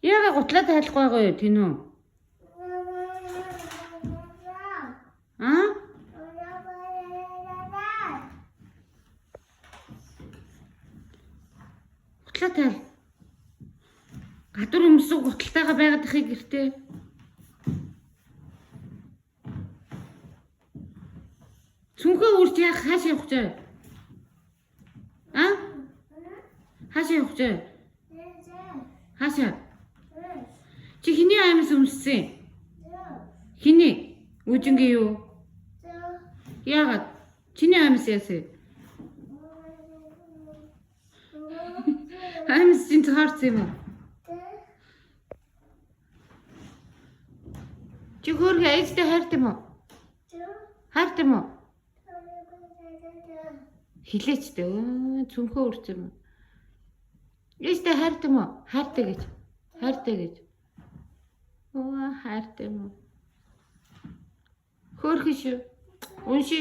Яагаад гутлаа тайлахгүй байгаа юу тийм үү? Аа? Гутлаа тайл. Гадуур өмсөв гуталтайгаа байгаад ихийг гэртээ. Цүнхээ үрч яах хаашаа явах вэ? Аа? Хаашаа явах вэ? Хаашаа? Чи хиний аймаас өмссөн? Хиний? Үжингийн юу? Яагаад? Чиний аймаас яасан? Аймаас чинь таарсан юм уу? Чи хөргөө ээжтэй хайртай юм уу? Хайртай юм уу? Хилээч дээ. Цүнхөө үрч юм. Ээжтэй хайртай юм уу? Хайртай гэж. Хайртай гэж. Оо хайртай юм уу? Хөрхөн шүү. Унши.